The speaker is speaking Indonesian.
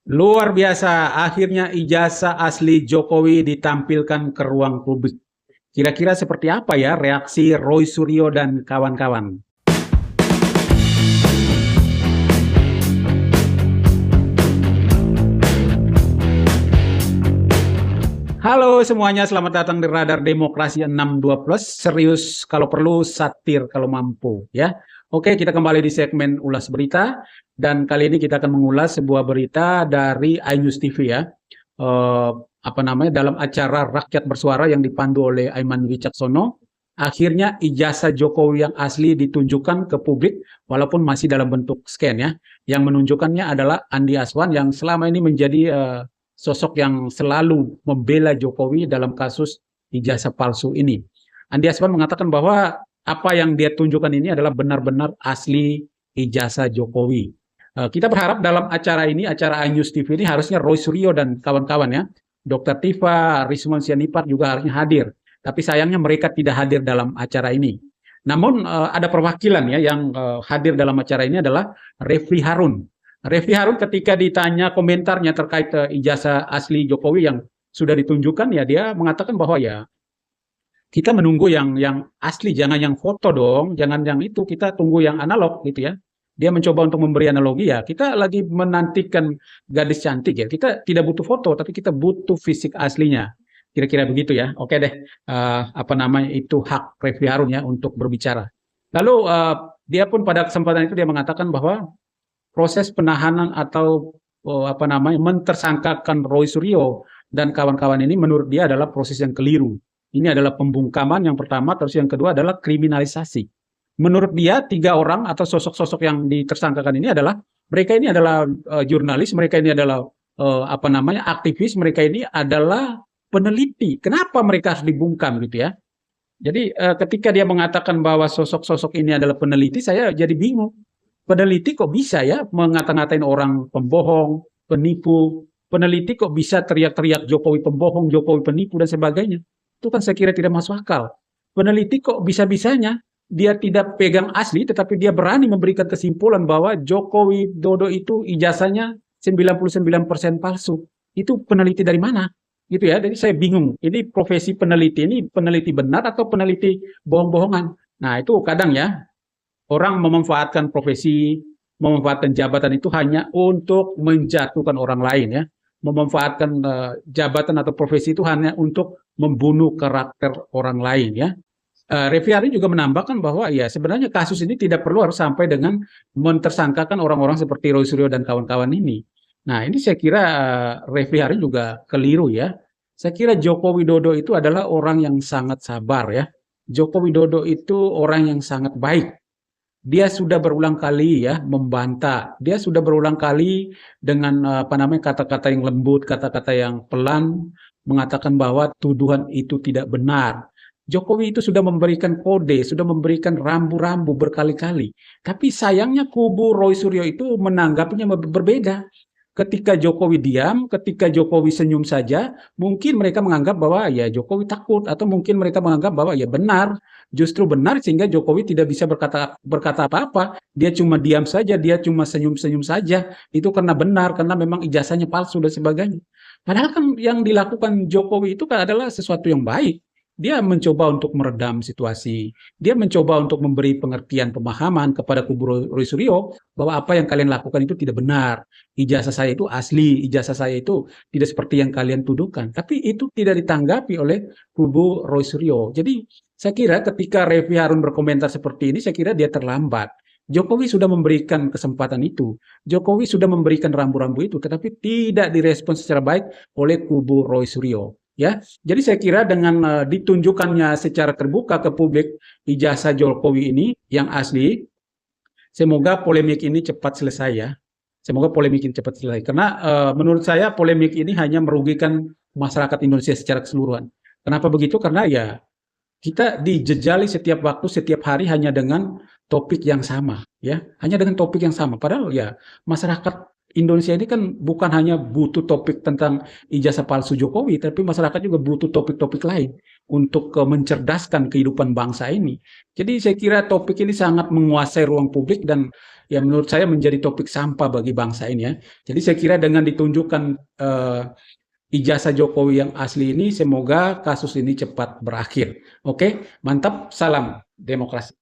Luar biasa, akhirnya ijazah asli Jokowi ditampilkan ke ruang publik. Kira-kira seperti apa ya reaksi Roy Suryo dan kawan-kawan? Halo semuanya, selamat datang di Radar Demokrasi 62 Plus. Serius kalau perlu, satir kalau mampu, ya. Oke, kita kembali di segmen ulas berita dan kali ini kita akan mengulas sebuah berita dari iNews TV ya. Eh, apa namanya dalam acara Rakyat Bersuara yang dipandu oleh Aiman Wicaksono, akhirnya ijazah Jokowi yang asli ditunjukkan ke publik walaupun masih dalam bentuk scan ya. Yang menunjukkannya adalah Andi Aswan yang selama ini menjadi sosok yang selalu membela Jokowi dalam kasus ijazah palsu ini. Andi Aswan mengatakan bahwa apa yang dia tunjukkan ini adalah benar-benar asli ijazah Jokowi. Kita berharap dalam acara ini, acara iNews TV ini harusnya Roy Suryo dan kawan-kawan ya, Dr. Tifa, Rismon Sianipart juga harusnya hadir. Tapi sayangnya mereka tidak hadir dalam acara ini. Namun ada perwakilan ya yang hadir dalam acara ini adalah Refli Harun. Refli Harun ketika ditanya komentarnya terkait ijazah asli Jokowi yang sudah ditunjukkan ya dia mengatakan bahwa ya kita menunggu yang asli, jangan yang foto dong, jangan yang itu, kita tunggu yang analog gitu ya. Dia mencoba untuk memberi analogi ya, kita lagi menantikan gadis cantik ya, kita tidak butuh foto, tapi kita butuh fisik aslinya. Kira-kira begitu ya. Oke deh, apa namanya itu hak Refli Harun ya untuk berbicara. Lalu dia pun pada kesempatan itu dia mengatakan bahwa proses penahanan atau apa namanya mentersangkakan Roy Suryo dan kawan-kawan ini menurut dia adalah proses yang keliru. Ini adalah pembungkaman yang pertama, terus yang kedua adalah kriminalisasi. Menurut dia tiga orang atau sosok-sosok yang ditersangkakan ini adalah mereka ini adalah jurnalis, mereka ini adalah apa namanya aktivis, mereka ini adalah peneliti. Kenapa mereka harus dibungkam gitu ya? Jadi ketika dia mengatakan bahwa sosok-sosok ini adalah peneliti, saya jadi bingung. Peneliti kok bisa ya mengata-ngatain orang pembohong, penipu. Peneliti kok bisa teriak-teriak Jokowi pembohong, Jokowi penipu dan sebagainya. Itu kan saya kira tidak masuk akal. Peneliti kok bisa-bisanya dia tidak pegang asli tetapi dia berani memberikan kesimpulan bahwa Jokowi Dodo itu ijazahnya 99% palsu. Itu peneliti dari mana? Gitu ya. Jadi saya bingung. Ini profesi peneliti ini peneliti benar atau peneliti bohong-bohongan? Nah, itu kadang ya orang memanfaatkan profesi, memanfaatkan jabatan itu hanya untuk menjatuhkan orang lain ya. Memanfaatkan jabatan atau profesi itu hanya untuk membunuh karakter orang lain ya. Refli Harun juga menambahkan bahwa ya sebenarnya kasus ini tidak perlu harus sampai dengan mentersangkakan orang-orang seperti Roy Suryo dan kawan-kawan ini. Nah ini saya kira Refli Harun juga keliru ya. Saya kira Joko Widodo itu adalah orang yang sangat sabar ya. Joko Widodo itu orang yang sangat baik. Dia sudah berulang kali ya membantah. Dia sudah berulang kali dengan apa namanya kata-kata yang lembut, kata-kata yang pelan mengatakan bahwa tuduhan itu tidak benar. Jokowi itu sudah memberikan kode, sudah memberikan rambu-rambu berkali-kali. Tapi sayangnya kubu Roy Suryo itu menanggapinya berbeda. Ketika Jokowi diam, ketika Jokowi senyum saja, mungkin mereka menganggap bahwa ya Jokowi takut atau mungkin mereka menganggap bahwa ya benar, justru benar sehingga Jokowi tidak bisa berkata berkata apa-apa. Dia cuma diam saja, dia cuma senyum-senyum saja. Itu karena benar, karena memang ijazahnya palsu dan sebagainya. Padahal kan yang dilakukan Jokowi itu kan adalah sesuatu yang baik. Dia mencoba untuk meredam situasi. Dia mencoba untuk memberi pengertian, pemahaman kepada kubu Roy Suryo bahwa apa yang kalian lakukan itu tidak benar. Ijazah saya itu asli, ijazah saya itu tidak seperti yang kalian tuduhkan. Tapi itu tidak ditanggapi oleh kubu Roy Suryo. Jadi saya kira ketika Refli Harun berkomentar seperti ini, saya kira dia terlambat. Jokowi sudah memberikan kesempatan itu. Jokowi sudah memberikan rambu-rambu itu, tetapi tidak direspons secara baik oleh kubu Roy Suryo. Ya, jadi saya kira dengan ditunjukkannya secara terbuka ke publik ijazah Jokowi ini yang asli, semoga polemik ini cepat selesai ya. Semoga polemik ini cepat selesai. Karena menurut saya polemik ini hanya merugikan masyarakat Indonesia secara keseluruhan. Kenapa begitu? Karena ya kita dijejali setiap waktu, setiap hari hanya dengan topik yang sama, ya, hanya dengan topik yang sama. Padahal ya masyarakat Indonesia ini kan bukan hanya butuh topik tentang ijazah palsu Jokowi, tapi masyarakat juga butuh topik-topik lain untuk mencerdaskan kehidupan bangsa ini. Jadi saya kira topik ini sangat menguasai ruang publik dan yang menurut saya menjadi topik sampah bagi bangsa ini ya. Jadi saya kira dengan ditunjukkan ijazah Jokowi yang asli ini, semoga kasus ini cepat berakhir. Oke, mantap, salam demokrasi.